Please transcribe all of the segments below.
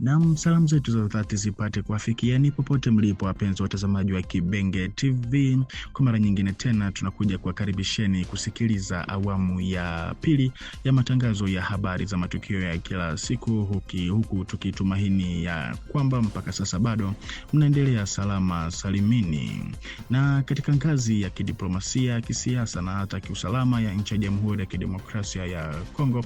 Na salamu zetu za dhati zipate kuwafikieni popote mlipo wapenzi watazamaji wa Kibenge TV. Kwa mara nyingine tena tunakuja kuwakaribisheni kusikiliza awamu ya pili ya matangazo ya habari za matukio ya kila siku, huku tukitumahini ya kwamba mpaka sasa bado mnaendelea salama salimini. Na katika ngazi ya kidiplomasia, kisiasa na hata kiusalama ya nchi ya Jamhuri ya Kidemokrasia ya Kongo,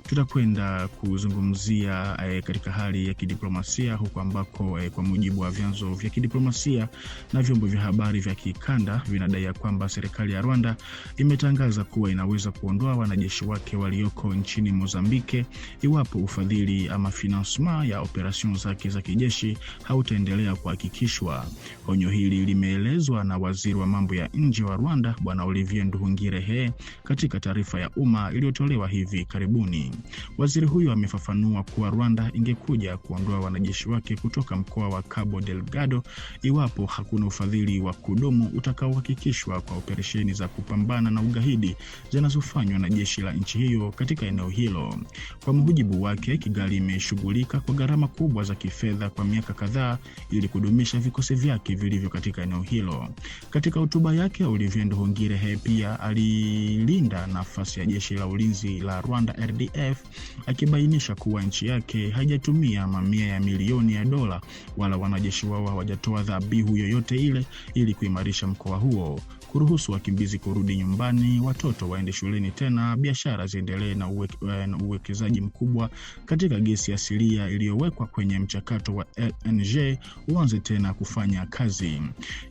tutakwenda kuzungumzia katika hali ya kidiplomasia huko ambako kwa mujibu wa vyanzo vya kidiplomasia na vyombo vya habari vya kikanda vinadai kwamba serikali ya Rwanda imetangaza kuwa inaweza kuondoa wanajeshi wake walioko nchini Mozambike iwapo ufadhili ama financement ya operation zake za kijeshi hautaendelea kuhakikishwa. Onyo hili limeelezwa na waziri wa mambo ya nje wa Rwanda Bwana Olivier Nduhungirehe katika taarifa ya umma iliyotolewa hivi karibuni. Waziri huyo amefafanua kuwa Rwanda ingekuja kuondoa wanajeshi wake kutoka mkoa wa Cabo Delgado iwapo hakuna ufadhili wa kudumu utakaohakikishwa kwa operesheni za kupambana na ugaidi zinazofanywa na jeshi la nchi hiyo katika eneo hilo. Kwa mujibu wake, Kigali imeshughulika kwa gharama kubwa za kifedha kwa miaka kadhaa ili kudumisha vikosi vyake vilivyo katika eneo hilo. Katika hotuba yake, Olivier Nduhungirehe pia alilinda nafasi ya jeshi la ulinzi la Rwanda RDF, akibainisha kuwa nchi yake haijatumia mamia ya milioni ya dola wala wanajeshi wao hawajatoa dhabihu yoyote ile ili kuimarisha mkoa huo, kuruhusu wakimbizi kurudi nyumbani, watoto waende shuleni tena, biashara ziendelee na uwekezaji mkubwa katika gesi asilia iliyowekwa kwenye mchakato wa LNG uanze tena kufanya kazi.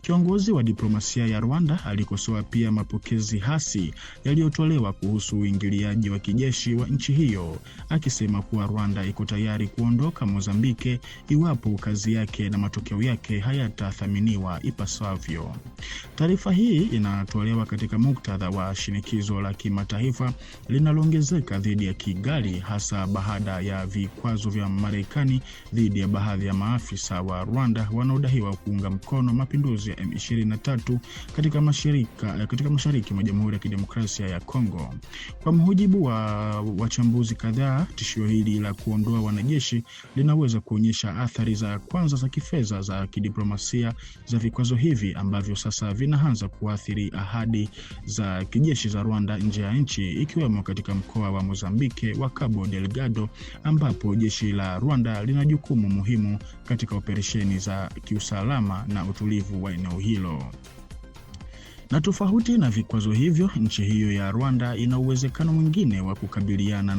Kiongozi wa diplomasia ya Rwanda alikosoa pia mapokezi hasi yaliyotolewa kuhusu uingiliaji wa kijeshi wa nchi hiyo, akisema kuwa Rwanda iko tayari kuondoka Mozambike iwapo kazi yake na matokeo yake hayatathaminiwa ipasavyo. Taarifa hii inatolewa katika muktadha wa shinikizo la kimataifa linaloongezeka dhidi ya Kigali, hasa baada ya vikwazo vya Marekani dhidi ya baadhi ya maafisa wa Rwanda wanaodaiwa kuunga mkono mapinduzi ya M23 katika mashariki mwa Jamhuri ya Kidemokrasia ya Kongo. Kwa mujibu wa wachambuzi kadhaa, tishio hili la kuondoa wanajeshi linaweza kuonyesha athari za kwanza za kifedha za kidiplomasia za vikwazo hivi ambavyo sasa vinaanza kuathiri ahadi za kijeshi za Rwanda nje ya nchi, ikiwemo katika mkoa wa Mozambike wa Cabo Delgado ambapo jeshi la Rwanda lina jukumu muhimu katika operesheni za kiusalama na utulivu wa eneo hilo. Na tofauti na vikwazo hivyo, nchi hiyo ya Rwanda ina uwezekano mwingine wa kukabiliana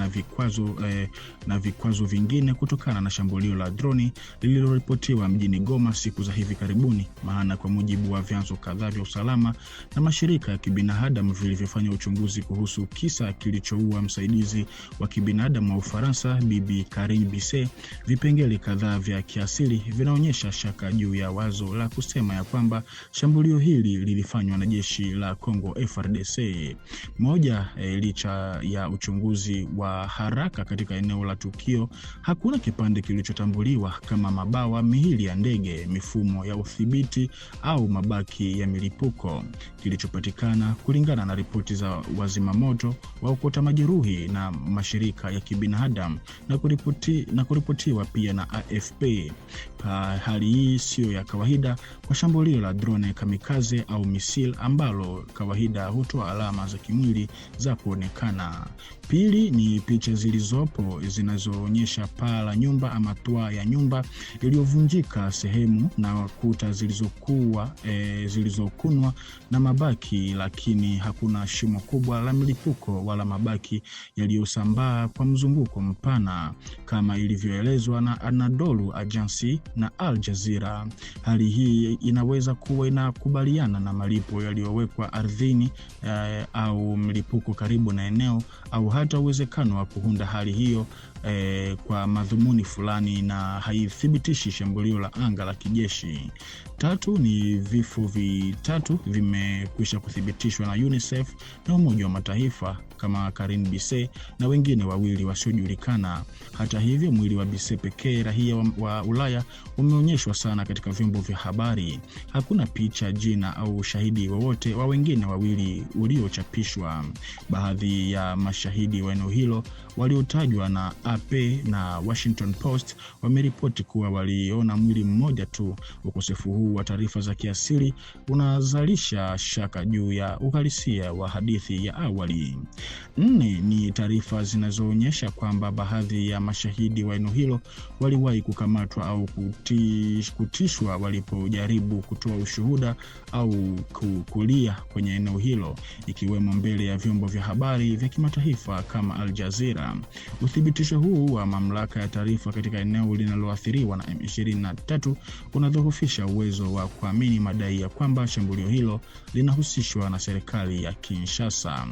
na vikwazo vingine kutokana na shambulio la droni lililoripotiwa mjini Goma siku za hivi karibuni. Maana kwa mujibu wa vyanzo kadhaa vya usalama na mashirika ya kibinadamu vilivyofanya uchunguzi kuhusu kisa kilichoua msaidizi wa kibinadamu wa Ufaransa Bibi Karine Bisse, vipengele kadhaa vya kiasili vinaonyesha shaka juu ya wazo la kusema ya kwamba shambulio hili lilifanywa na jeshi la Kongo FARDC. Moja, licha ya uchunguzi wa haraka katika eneo la tukio, hakuna kipande kilichotambuliwa kama mabawa, miili ya ndege, mifumo ya udhibiti au mabaki ya milipuko kilichopatikana, kulingana na ripoti za wazima moto, waokota majeruhi na mashirika ya kibinadamu na kuripotiwa pia na AFP. Hali hii sio ya kawaida kwa shambulio la drone kamikaze au misil ambalo kawaida hutoa alama za kimwili za kuonekana. Pili ni picha zilizopo zinazoonyesha paa la nyumba ama toa ya nyumba iliyovunjika sehemu na kuta zilizokunwa na mabaki, lakini hakuna shimo kubwa la milipuko wala mabaki yaliyosambaa kwa mzunguko mpana kama ilivyoelezwa na Anadolu Agency na Al Jazeera. Hali hii inaweza kuwa inakubaliana na malipo yaliyowekwa ardhini au mlipuko karibu na eneo, au hata uwezekano wa kuunda hali hiyo kwa madhumuni fulani, na haithibitishi shambulio la anga la kijeshi. Tatu ni vifo vitatu vimekwisha kuthibitishwa na UNICEF na Umoja wa Mataifa kama Karine Bisse na wengine wawili wasiojulikana. Hata hivyo, mwili wa Bisse pekee, raia wa Ulaya, umeonyeshwa sana katika vyombo vya habari. Hakuna picha, jina au ushahidi wowote wa wengine wawili uliochapishwa. Baadhi ya mashahidi wa eneo hilo waliotajwa na AP na Washington Post wameripoti kuwa waliona mwili mmoja tu. Ukosefu huu wa taarifa za kiasili unazalisha shaka juu ya uhalisia wa hadithi ya awali. 4 ni taarifa zinazoonyesha kwamba baadhi ya mashahidi wa eneo hilo waliwahi kukamatwa au kutishwa walipojaribu kutoa ushuhuda au kulia kwenye eneo hilo, ikiwemo mbele ya vyombo vya habari vya kimataifa kama Al Jazeera. Uthibitisho huu wa mamlaka ya taarifa katika eneo linaloathiriwa na M23 unadhoofisha uwezo wa kuamini madai ya kwamba shambulio hilo linahusishwa na serikali ya Kinshasa.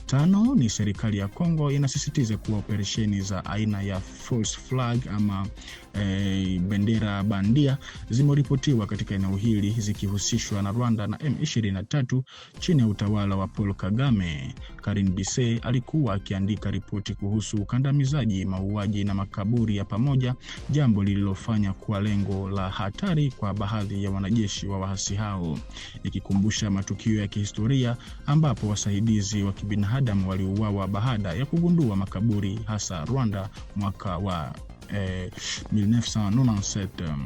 5 ni serikali ya Kongo inasisitiza kuwa operesheni za aina ya false flag ama bendera bandia zimeripotiwa katika eneo hili zikihusishwa na Rwanda na M23 chini ya utawala wa Paul Kagame. Karin Bisse alikuwa akiandika ripoti kuhusu ukandamizaji, mauaji na makaburi ya pamoja, jambo lililofanya kuwa lengo la hatari kwa baadhi ya wanajeshi wa waasi hao, ikikumbusha matukio ya kihistoria ambapo wasaidizi wa kibinadamu waliuawa baada ya kugundua makaburi, hasa Rwanda mwaka wa 1997.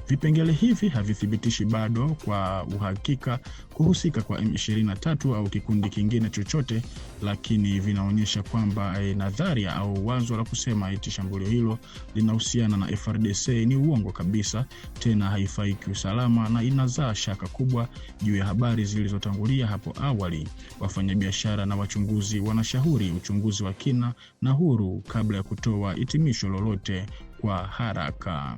Vipengele hivi havithibitishi bado kwa uhakika kuhusika kwa M23 au kikundi kingine chochote, lakini vinaonyesha kwamba nadharia au wazo la kusema eti shambulio hilo linahusiana na FARDC ni uongo kabisa, tena haifai kiusalama na inazaa shaka kubwa juu ya habari zilizotangulia hapo awali. Wafanyabiashara na wachunguzi wanashauri uchunguzi wa kina na huru kabla ya kutoa hitimisho lolote kwa haraka.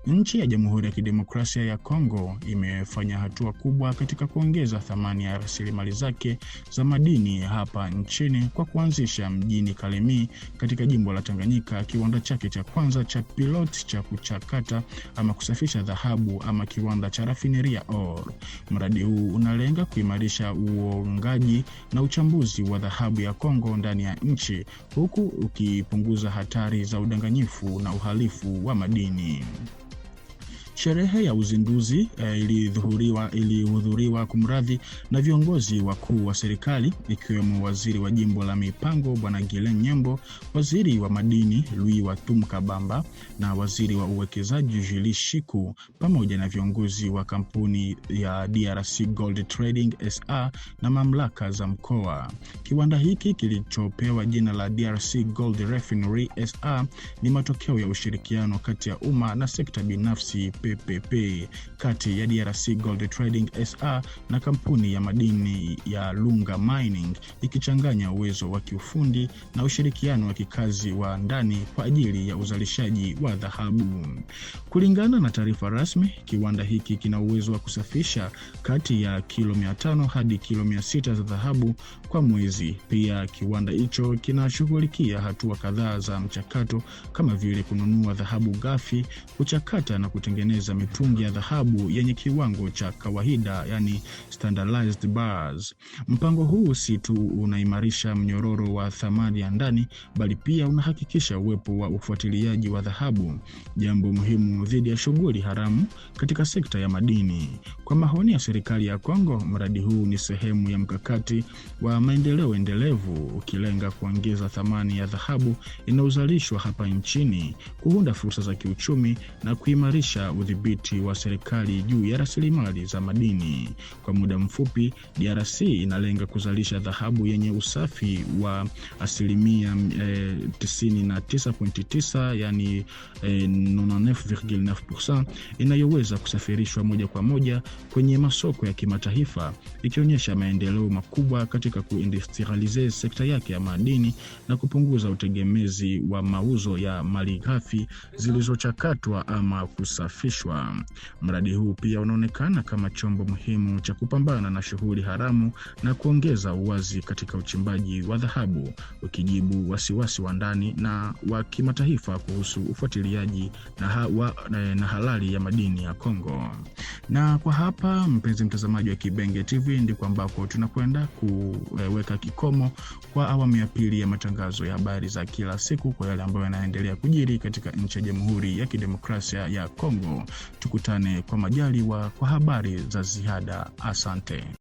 Nchi ya Jamhuri ya Kidemokrasia ya Kongo imefanya hatua kubwa katika kuongeza thamani ya rasilimali zake za madini hapa nchini kwa kuanzisha mjini Kalemi katika jimbo la Tanganyika kiwanda chake cha kwanza cha pilot cha kuchakata ama kusafisha dhahabu ama kiwanda cha rafineria ore. Mradi huu unalenga kuimarisha uongaji na uchambuzi wa dhahabu ya Kongo ndani ya nchi, huku ukipunguza hatari za udanganyifu na uhalifu wa madini. Sherehe ya uzinduzi ilihudhuriwa kumradhi na viongozi wakuu wa serikali ikiwemo waziri wa jimbo la mipango Bwana Gilen Nyembo, waziri wa madini Louis Watumka Bamba na waziri wa uwekezaji Julie Shiku, pamoja na viongozi wa kampuni ya DRC Gold Trading SA na mamlaka za mkoa. Kiwanda hiki kilichopewa jina la DRC Gold Refinery SA ni matokeo ya ushirikiano kati ya umma na sekta binafsi PPP kati ya DRC Gold Trading SA na kampuni ya madini ya Lunga Mining, ikichanganya uwezo wa kiufundi na ushirikiano wa kikazi wa ndani kwa ajili ya uzalishaji wa dhahabu. Kulingana na taarifa rasmi, kiwanda hiki kina uwezo wa kusafisha kati ya kilo 500 hadi kilo 600 za dhahabu kwa mwezi. Pia kiwanda hicho kinashughulikia hatua kadhaa za mchakato kama vile kununua dhahabu ghafi, kuchakata na kutengeneza mitungi ya dhahabu yenye kiwango cha kawaida, yani standardized bars. Mpango huu si tu unaimarisha mnyororo wa thamani ya ndani, bali pia unahakikisha uwepo wa ufuatiliaji wa dhahabu, jambo muhimu dhidi ya shughuli haramu katika sekta ya madini. Kwa maoni ya serikali ya Kongo, mradi huu ni sehemu ya mkakati wa maendeleo endelevu ukilenga kuongeza thamani ya dhahabu inayozalishwa hapa nchini, kuunda fursa za kiuchumi na kuimarisha udhibiti wa serikali juu ya rasilimali za madini. Kwa muda mfupi, DRC inalenga kuzalisha dhahabu yenye usafi wa asilimia 99.9, yani 99.9% inayoweza kusafirishwa moja kwa moja kwenye masoko ya kimataifa, ikionyesha maendeleo makubwa katika kuindustrialize sekta yake ya madini na kupunguza utegemezi wa mauzo ya malighafi zilizochakatwa ama kusafishwa. Mradi huu pia unaonekana kama chombo muhimu cha kupambana na shughuli haramu na kuongeza uwazi katika uchimbaji wa dhahabu, ukijibu wasiwasi wa ndani na wa kimataifa kuhusu ufuatiliaji na halali ya madini ya Kongo. Na kwa hapa, mpenzi mtazamaji wa Kibenge TV, ndiko ambako tunakwenda kuweka kikomo kwa awamu ya pili ya matangazo ya habari za kila siku kwa yale ambayo yanaendelea kujiri katika nchi ya Jamhuri ya Kidemokrasia ya Kongo. Tukutane kwa majaliwa kwa habari za ziada. Asante.